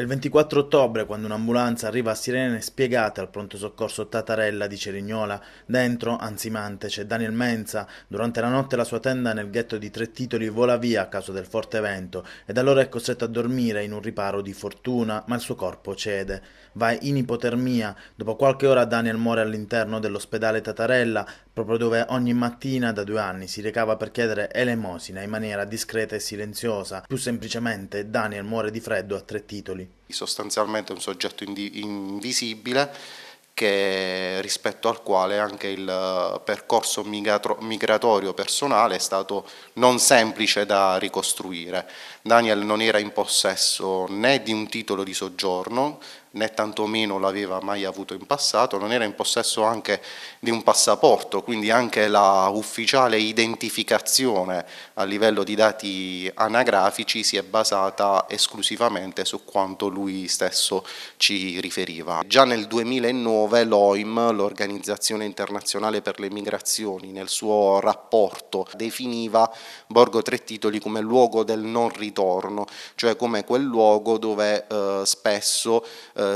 È il 24 ottobre quando un'ambulanza arriva a sirene spiegate al pronto soccorso Tatarella di Cerignola. Dentro, ansimante, c'è Daniel Menza. Durante la notte la sua tenda nel ghetto di Tre Titoli vola via a causa del forte vento ed allora è costretto a dormire in un riparo di fortuna, ma il suo corpo cede. Va in ipotermia. Dopo qualche ora Daniel muore all'interno dell'ospedale Tatarella, proprio dove ogni mattina da 2 anni si recava per chiedere elemosina in maniera discreta e silenziosa. Più semplicemente, Daniel muore di freddo a Tre Titoli. Sostanzialmente un soggetto invisibile rispetto al quale anche il percorso migratorio personale è stato non semplice da ricostruire. Daniel non era in possesso né di un titolo di soggiorno, né tantomeno l'aveva mai avuto in passato, non era in possesso anche di un passaporto, quindi anche la ufficiale identificazione a livello di dati anagrafici si è basata esclusivamente su quanto lui stesso ci riferiva. Già nel 2009 l'OIM, l'Organizzazione Internazionale per le Migrazioni, nel suo rapporto definiva Borgo Tre Titoli come luogo del non ritorno, cioè come quel luogo dove spesso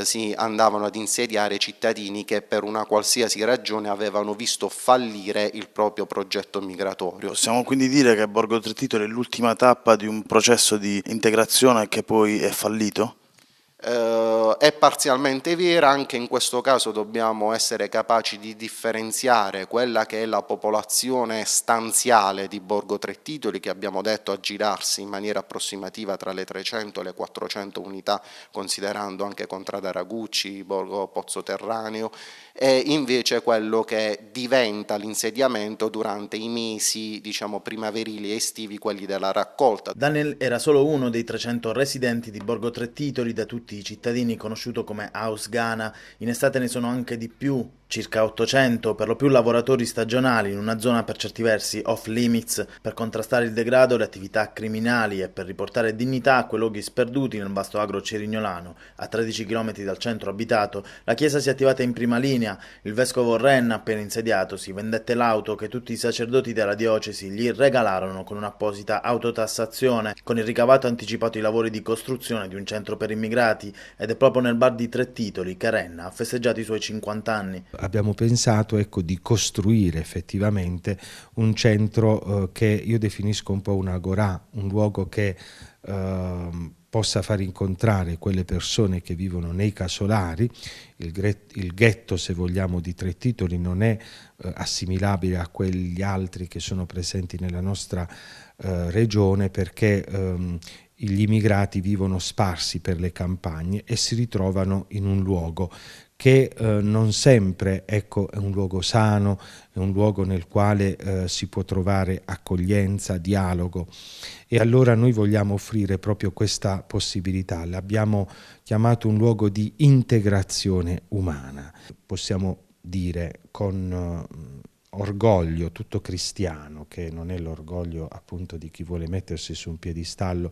si andavano ad insediare cittadini che per una qualsiasi ragione avevano visto fallire il proprio progetto migratorio. Possiamo quindi dire che Borgo Tre Titoli è l'ultima tappa di un processo di integrazione che poi è fallito? È parzialmente vera, anche in questo caso dobbiamo essere capaci di differenziare quella che è la popolazione stanziale di Borgo Tre Titoli, che abbiamo detto aggirarsi in maniera approssimativa tra le 300 e le 400 unità, considerando anche Contrada Ragucci, Borgo Pozzoterraneo, e invece quello che diventa l'insediamento durante i mesi, diciamo, primaverili e estivi, quelli della raccolta. Daniel era solo uno dei 300 residenti di Borgo Tre Titoli, da tutti i cittadini conosciuto come House Ghana. In estate ne sono anche di più, circa 800, per lo più lavoratori stagionali in una zona per certi versi off limits, per contrastare il degrado, le attività criminali e per riportare dignità a quei luoghi sperduti nel vasto agro cerignolano. A 13 km dal centro abitato, la chiesa si è attivata in prima linea. Il vescovo Renna, appena insediatosi, vendette l'auto che tutti i sacerdoti della diocesi gli regalarono con un'apposita autotassazione. Con il ricavato ha anticipato i lavori di costruzione di un centro per immigrati ed è proprio nel bar di Tre Titoli che Renna ha festeggiato i suoi 50 anni. Abbiamo pensato, ecco, di costruire effettivamente un centro che io definisco un po' un'agorà, un luogo che possa far incontrare quelle persone che vivono nei casolari. Il ghetto, se vogliamo, di Tre Titoli non è assimilabile a quegli altri che sono presenti nella nostra regione, perché gli immigrati vivono sparsi per le campagne e si ritrovano in un luogo che non sempre, ecco, è un luogo sano, è un luogo nel quale si può trovare accoglienza, dialogo, e allora noi vogliamo offrire proprio questa possibilità. L'abbiamo chiamato un luogo di integrazione umana. Possiamo dire con orgoglio tutto cristiano, che non è l'orgoglio appunto di chi vuole mettersi su un piedistallo,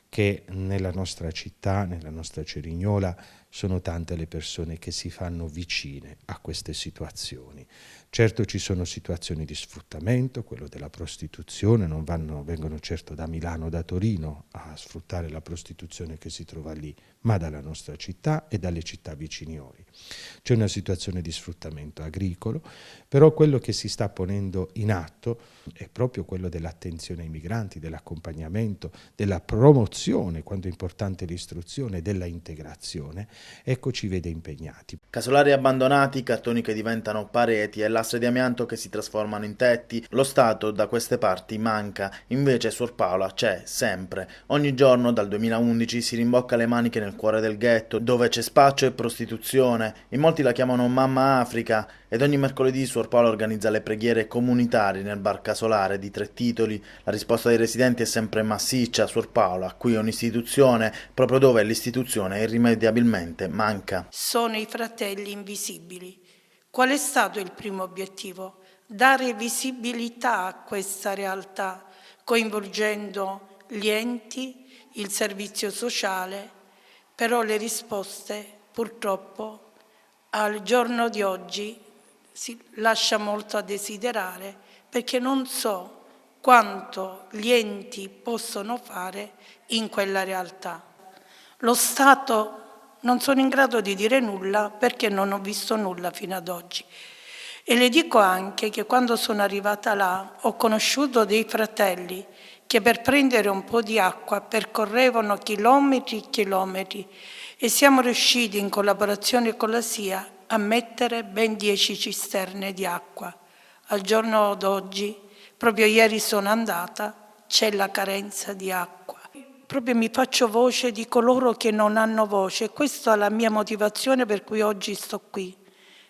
che nella nostra città, nella nostra Cerignola, sono tante le persone che si fanno vicine a queste situazioni. Certo ci sono situazioni di sfruttamento, quello della prostituzione, non vengono certo da Milano o da Torino a sfruttare la prostituzione che si trova lì, ma dalla nostra città e dalle città viciniori. C'è una situazione di sfruttamento agricolo, però quello che si sta ponendo in atto è proprio quello dell'attenzione ai migranti, dell'accompagnamento, della promozione, quanto è importante l'istruzione, della integrazione. Ecco, ci vede impegnati. Casolari abbandonati, cartoni che diventano pareti e lastre di amianto che si trasformano in tetti. Lo Stato da queste parti manca, invece Suor Paola c'è sempre. Ogni giorno dal 2011 si rimbocca le maniche nel cuore del ghetto, dove c'è spaccio e prostituzione. In molti la chiamano Mamma Africa ed ogni mercoledì Suor Paola organizza le preghiere comunitarie nel bar casolare di Tre Titoli. La risposta dei residenti è sempre massiccia: Suor Paola, qui è un'istituzione, proprio dove l'istituzione irrimediabilmente manca. Sono i fratelli invisibili. Qual è stato il primo obiettivo? Dare visibilità a questa realtà, coinvolgendo gli enti, il servizio sociale, però le risposte purtroppo al giorno di oggi si lascia molto a desiderare, perché non so quanto gli enti possono fare in quella realtà. Lo Stato non sono in grado di dire nulla perché non ho visto nulla fino ad oggi. E le dico anche che quando sono arrivata là ho conosciuto dei fratelli che per prendere un po' di acqua percorrevano chilometri e chilometri e siamo riusciti in collaborazione con la SIA a mettere ben 10 cisterne di acqua. Al giorno d'oggi, proprio ieri sono andata, c'è la carenza di acqua. Proprio mi faccio voce di coloro che non hanno voce. Questa è la mia motivazione per cui oggi sto qui.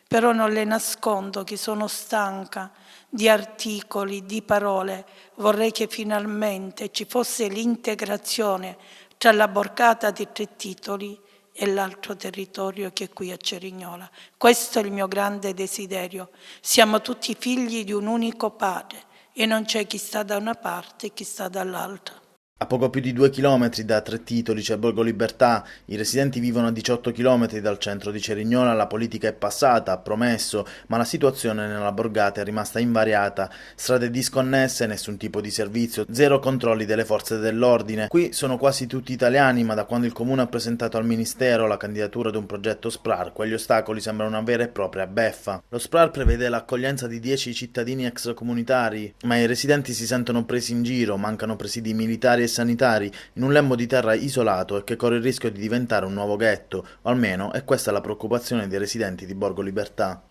Però non le nascondo che sono stanca di articoli, di parole. Vorrei che finalmente ci fosse l'integrazione tra la borgata di Tre Titoli e l'altro territorio che è qui a Cerignola. Questo è il mio grande desiderio. Siamo tutti figli di un unico padre e non c'è chi sta da una parte e chi sta dall'altra. A poco più di 2 chilometri da Tre Titoli c'è Borgo Libertà, i residenti vivono a 18 chilometri dal centro di Cerignola, la politica è passata, ha promesso, ma la situazione nella borgata è rimasta invariata, strade disconnesse, nessun tipo di servizio, zero controlli delle forze dell'ordine. Qui sono quasi tutti italiani, ma da quando il comune ha presentato al ministero la candidatura ad un progetto SPRAR, quegli ostacoli sembrano una vera e propria beffa. Lo SPRAR prevede l'accoglienza di 10 cittadini extracomunitari, ma i residenti si sentono presi in giro, mancano presidi militari e sanitari in un lembo di terra isolato e che corre il rischio di diventare un nuovo ghetto, o almeno è questa la preoccupazione dei residenti di Borgo Libertà.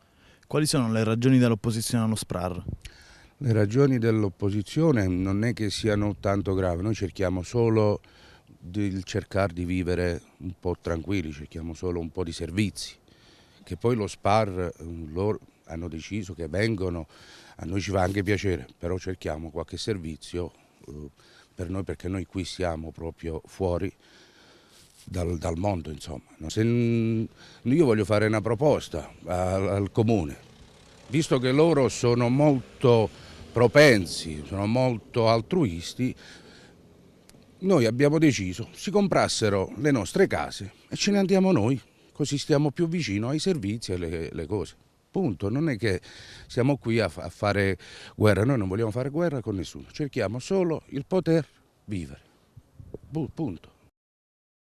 Quali sono le ragioni dell'opposizione allo SPRAR? Le ragioni dell'opposizione non è che siano tanto gravi, noi cerchiamo solo di cercare di vivere un po' tranquilli, cerchiamo solo un po' di servizi, che poi lo SPRAR loro hanno deciso che vengono, a noi ci fa anche piacere, però cerchiamo qualche servizio per noi, perché noi qui siamo proprio fuori dal mondo, insomma. Io voglio fare una proposta al comune, visto che loro sono molto propensi, sono molto altruisti, noi abbiamo deciso si comprassero le nostre case e ce ne andiamo noi, così stiamo più vicino ai servizi e alle cose. Punto. Non è che siamo qui a fare guerra, noi non vogliamo fare guerra con nessuno, cerchiamo solo il poter vivere. Punto.